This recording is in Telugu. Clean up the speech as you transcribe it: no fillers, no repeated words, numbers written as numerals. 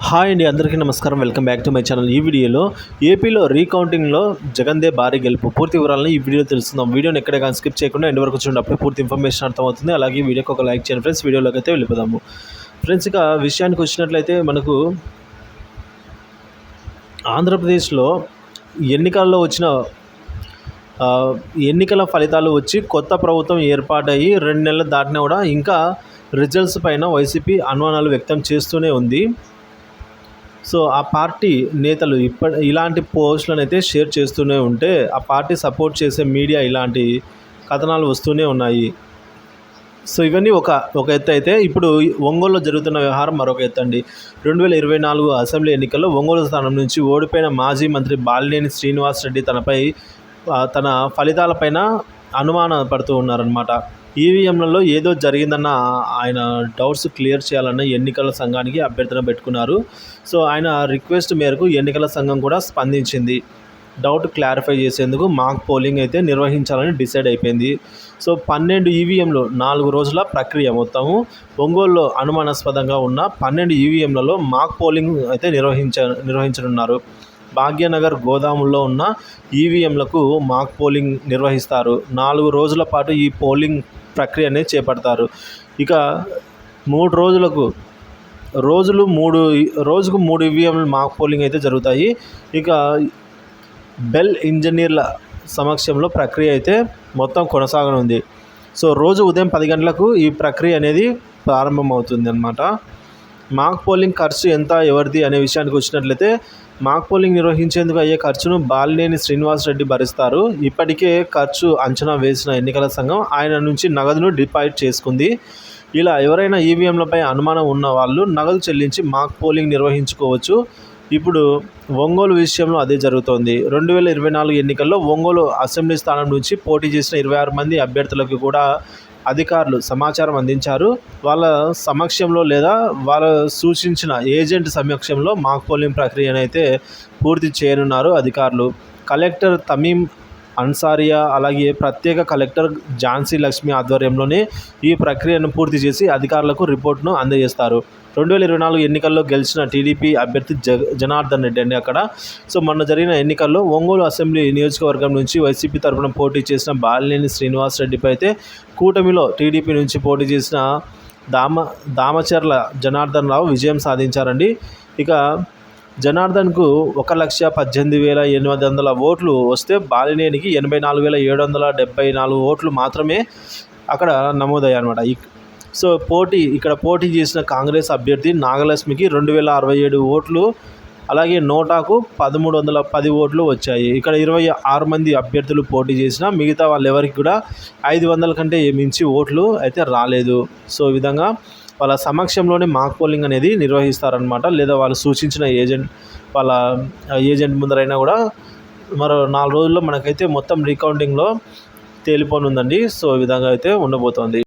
హాయ్ అండి, అందరికీ నమస్కారం. Welcome back to my channel. ఈ వీడియోలో ఏపీలో రీకౌంటింగ్లో జగన్దే భారీ గెలుపు పూర్తి వివరాలను ఈ వీడియోలో తెలుసుకుందాం. వీడియోని ఎక్కడ కానీ స్కిప్ చేయకుండా ఎండ్ వరకు చూడండి, అప్పుడే పూర్తి ఇన్ఫర్మేషన్ అర్థమవుతుంది. అలాగే వీడియోకి ఒక లైక్ చేయండి ఫ్రెండ్స్. వీడియోలోకి అయితే వెళ్ళిపోదాము ఫ్రెండ్స్. ఇక విషయానికి వచ్చినట్లయితే మనకు ఆంధ్రప్రదేశ్లో ఎన్నికల్లో వచ్చిన ఎన్నికల ఫలితాలు వచ్చి కొత్త ప్రభుత్వం ఏర్పాటయ్యి 2 నెలలు దాటినా కూడా ఇంకా రిజల్ట్స్ పైన వైసీపీ అనుమానాలు వ్యక్తం చేస్తూనే ఉంది. సో ఆ పార్టీ నేతలు ఇలాంటి పోస్టులను అయితే షేర్ చేస్తూనే ఉంటే ఆ పార్టీ సపోర్ట్ చేసే మీడియా ఇలాంటి కథనాలు వస్తూనే ఉన్నాయి. సో ఇవన్నీ ఒక ఎత్తు అయితే, ఇప్పుడు ఒంగోలులో జరుగుతున్న వ్యవహారం మరొక ఎత్తు అండి. 2024 అసెంబ్లీ ఎన్నికల్లో ఒంగోలు స్థానం నుంచి ఓడిపోయిన మాజీ మంత్రి బాలినేని శ్రీనివాసరెడ్డి తన ఫలితాలపైన అనుమాన పడుతూ ఉన్నారనమాట. ఈవీఎంలలో ఏదో జరిగిందన్న ఆయన డౌట్స్ క్లియర్ చేయాలన్న ఎన్నికల సంఘానికి అభ్యర్థన పెట్టుకున్నారు. సో ఆయన రిక్వెస్ట్ మేరకు ఎన్నికల సంఘం కూడా స్పందించింది. డౌట్ క్లారిఫై చేసేందుకు మాక్ పోలింగ్ అయితే నిర్వహించాలని డిసైడ్ అయిపోయింది. సో 12 ఈవీఎంలు 4 రోజుల ప్రక్రియ. మొత్తము ఒంగోలులో అనుమానాస్పదంగా ఉన్న 12 ఈవీఎంలలో మాక్ పోలింగ్ అయితే నిర్వహించనున్నారు. భాగ్యనగర్ గోదాముల్లో ఉన్న ఈవీఎంలకు మాక్ పోలింగ్ నిర్వహిస్తారు. 4 రోజుల పాటు ఈ పోలింగ్ ప్రక్రియనే చేపడతారు. ఇక 3 రోజుకు 3 ఈవీఎంలు మాక్ పోలింగ్ అయితే జరుగుతాయి. ఇక బెల్ ఇంజనీర్ల సమక్షంలో ప్రక్రియ అయితే మొత్తం కొనసాగనుంది. సో రోజు ఉదయం 10 గంటలకు ఈ ప్రక్రియ అనేది ప్రారంభమవుతుంది అన్నమాట. మాక్ పోలింగ్ ఖర్చు ఎంత, ఎవరిది అనే విషయానికి వచ్చినట్లయితే, మాక్ పోలింగ్ నిర్వహించేందుకు అయ్యే ఖర్చును బాలినేని శ్రీనివాసరెడ్డి భరిస్తారు. ఇప్పటికే ఖర్చు అంచనా వేసిన ఎన్నికల సంఘం ఆయన నుంచి నగదును డిపాజిట్ చేసుకుంది. ఇలా ఎవరైనా ఈవీఎంలపై అనుమానం ఉన్న వాళ్ళు నగదు చెల్లించి మాక్ పోలింగ్ నిర్వహించుకోవచ్చు. ఇప్పుడు ఒంగోలు విషయంలో అదే జరుగుతోంది. 2024 ఎన్నికల్లో ఒంగోలు అసెంబ్లీ స్థానం నుంచి పోటీ చేసిన 26 మంది అభ్యర్థులకు కూడా అధికారులు సమాచారం అందించారు. వాళ్ళ సమక్షంలో లేదా వాళ్ళ సూచించిన ఏజెంట్ సమక్షంలో మాక్ పోలింగ్ ప్రక్రియనైతే పూర్తి చేయనున్నారు అధికారులు. కలెక్టర్ తమీం అన్సారియా అలాగే ప్రత్యేక కలెక్టర్ ఝాన్సీ లక్ష్మి ఆధ్వర్యంలోనే ఈ ప్రక్రియను పూర్తి చేసి అధికారులకు రిపోర్ట్ను అందజేస్తారు. 2024 ఎన్నికల్లో గెలిచిన టీడీపీ అభ్యర్థి జనార్దన్ రెడ్డి అండి అక్కడ. సో మొన్న జరిగిన ఎన్నికల్లో ఒంగోలు అసెంబ్లీ నియోజకవర్గం నుంచి వైసీపీ తరఫున పోటీ చేసిన బాలినేని శ్రీనివాసరెడ్డిపై అయితే కూటమిలో టీడీపీ నుంచి పోటీ చేసిన దామచర్ల జనార్దన్ రావు విజయం సాధించారండి. ఇక జనార్దన్కు 1,18,800 ఓట్లు వస్తే బాలినేనికి 84,774 ఓట్లు మాత్రమే అక్కడ నమోదయ్యాయి అన్నమాట. సో ఇక్కడ పోటీ చేసిన కాంగ్రెస్ అభ్యర్థి నాగలక్ష్మికి 2,067 ఓట్లు, అలాగే నోటాకు 1,310 ఓట్లు వచ్చాయి. ఇక్కడ 26 మంది అభ్యర్థులు పోటీ చేసినా మిగతా వాళ్ళెవరికి కూడా 500 కంటే మించి ఓట్లు అయితే రాలేదు. సో ఈ విధంగా వాళ్ళ సమక్షంలోనే మాక్ పోలింగ్ అనేది నిర్వహిస్తారనమాట. లేదా వాళ్ళు సూచించిన ఏజెంట్ ముందరైనా కూడా మరో 4 రోజుల్లో మనకైతే మొత్తం రీకౌంటింగ్లో తేలిపోనుందండి. సో ఈ విధంగా అయితే ఉండబోతోంది.